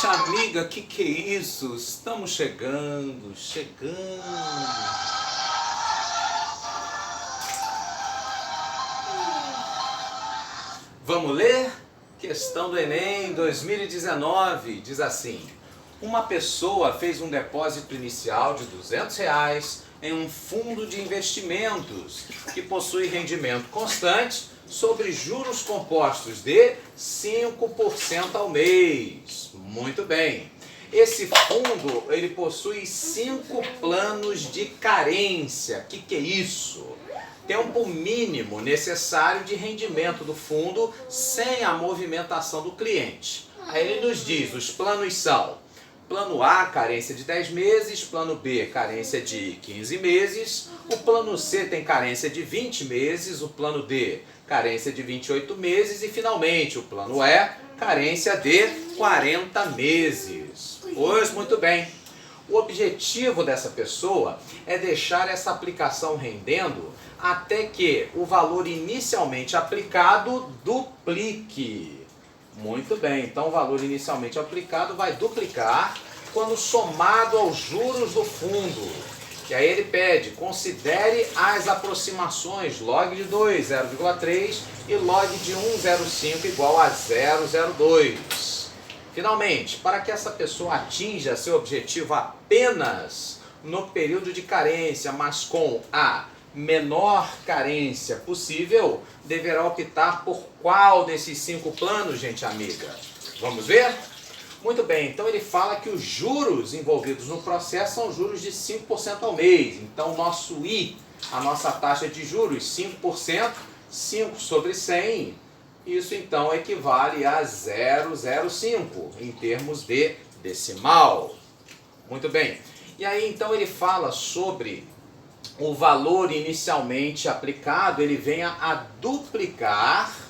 Gente amiga, que é isso? Estamos chegando. Vamos ler? Questão do Enem 2019, diz assim: uma pessoa fez um depósito inicial de R$ 200 em um fundo de investimentos que possui rendimento constante sobre juros compostos de 5% ao mês. Muito bem. Esse fundo, ele possui 5 planos de carência. Que é isso? Tempo mínimo necessário de rendimento do fundo sem a movimentação do cliente. Aí ele nos diz, os planos são: plano A, carência de 10 meses, plano B, carência de 15 meses, o plano C tem carência de 20 meses, o plano D, carência de 28 meses e, finalmente, o plano E, carência de 40 meses. Pois, muito bem. O objetivo dessa pessoa é deixar essa aplicação rendendo até que o valor inicialmente aplicado duplique. Muito bem, então o valor inicialmente aplicado vai duplicar quando somado aos juros do fundo. E aí ele pede, considere as aproximações log de 2, 0,3 e log de 1,05 igual a 0,02. Finalmente, para que essa pessoa atinja seu objetivo apenas no período de carência, mas com a menor carência possível, deverá optar por qual desses 5 planos, gente amiga? Vamos ver? Muito bem, então ele fala que os juros envolvidos no processo são juros de 5% ao mês. Então, o nosso I, a nossa taxa de juros, 5%, 5 sobre 100, isso então equivale a 0,05 em termos de decimal. Muito bem. E aí então ele fala sobre o valor inicialmente aplicado, ele vem a duplicar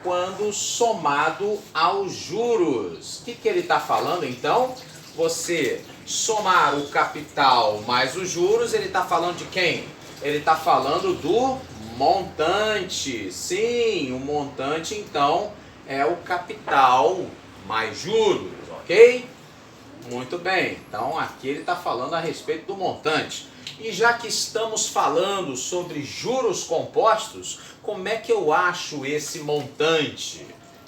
quando somado aos juros. O que ele está falando então? Você somar o capital mais os juros, ele está falando de quem? Ele está falando do montante. Sim, o montante então é o capital mais juros, ok? Muito bem, então aqui ele está falando a respeito do montante. E já que estamos falando sobre juros compostos, como é que eu acho esse montante?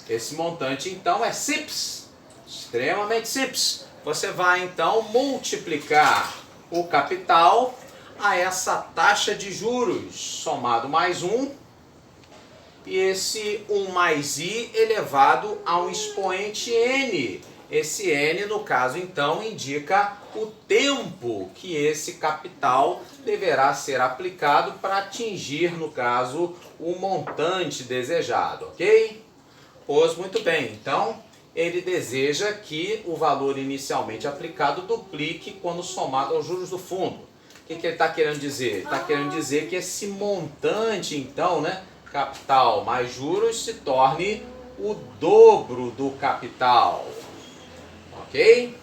Esse montante então é simples, extremamente simples. Você vai então multiplicar o capital a essa taxa de juros, somado mais 1, e esse 1 mais i elevado a um expoente n. Esse n, no caso, então, indica o tempo que esse capital deverá ser aplicado para atingir, no caso, o montante desejado, ok? Pois muito bem, então, ele deseja que o valor inicialmente aplicado duplique quando somado aos juros do fundo. O que ele está querendo dizer? Ele está querendo dizer que esse montante, então, né, capital mais juros, se torne o dobro do capital. Ok?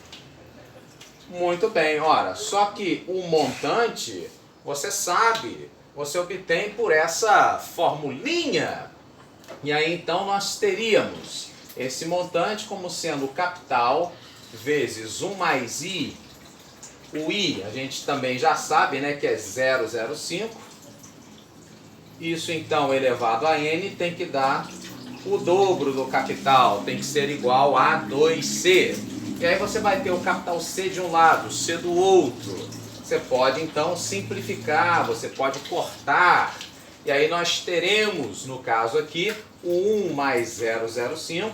Muito bem, ora, só que o montante, você sabe, você obtém por essa formulinha. E aí então nós teríamos esse montante como sendo o capital vezes 1 mais i. O i a gente também já sabe, né, que é 0,05. Isso então elevado a n tem que dar o dobro do capital, tem que ser igual a 2c. E aí você vai ter o capital C de um lado, C do outro. Você pode então simplificar, você pode cortar. E aí nós teremos, no caso aqui, o 1 mais 0,05.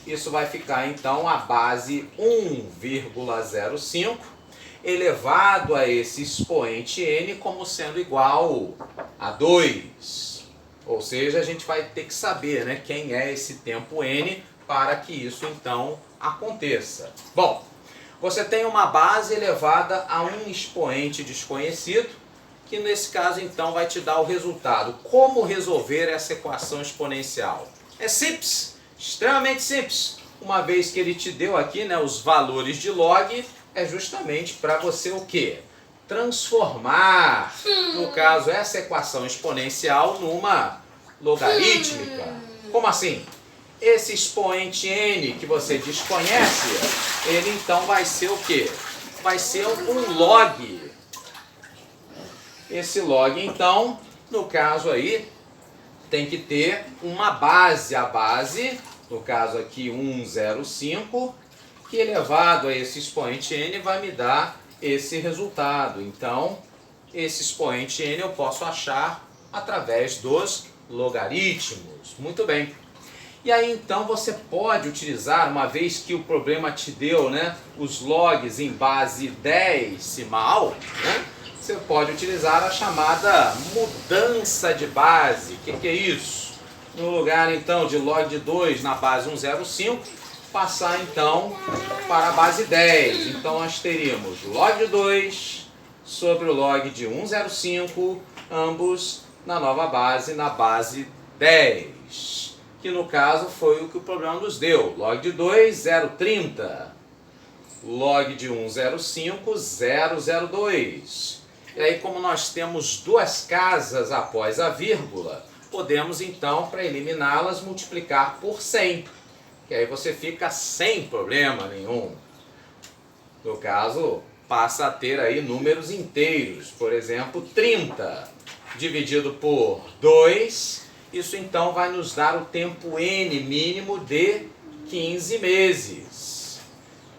Isso vai ficar então a base 1,05 elevado a esse expoente n como sendo igual a 2. Ou seja, a gente vai ter que saber, né, quem é esse tempo n para que isso então aconteça. Bom, você tem uma base elevada a um expoente desconhecido, que nesse caso então vai te dar o resultado. Como resolver essa equação exponencial? É simples, extremamente simples. Uma vez que ele te deu aqui, né, os valores de log, é justamente para você o quê? Transformar, no caso, essa equação exponencial numa logarítmica. Como assim? esse expoente n que você desconhece, ele então vai ser o quê? Vai ser um log. Esse log, então, no caso aí, tem que ter uma base. A base, no caso aqui 105, que elevado a esse expoente n vai me dar esse resultado. Então, esse expoente n eu posso achar através dos logaritmos. Muito bem. E aí então você pode utilizar, uma vez que o problema te deu, né, os logs em base decimal, né, você pode utilizar a chamada mudança de base. O que é isso? No lugar então de log de 2 na base 105, passar então para a base 10. Então nós teríamos log de 2 sobre o log de 105, ambos na nova base, na base 10. Que no caso foi o que o problema nos deu. Log de 2, 0,30. Log de 105, 0,02. E aí, como nós temos duas casas após a vírgula, podemos então, para eliminá-las, multiplicar por 100. Que aí você fica sem problema nenhum. No caso, passa a ter aí números inteiros. Por exemplo, 30 dividido por 2... Isso então vai nos dar o tempo n mínimo de 15 meses.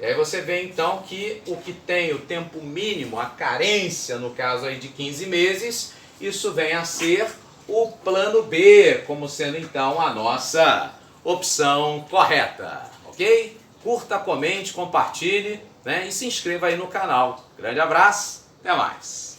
E aí você vê então que o que tem o tempo mínimo, a carência no caso aí de 15 meses, isso vem a ser o plano B, como sendo então a nossa opção correta. Ok? Curta, comente, compartilhe, né, e se inscreva aí no canal. Grande abraço, até mais!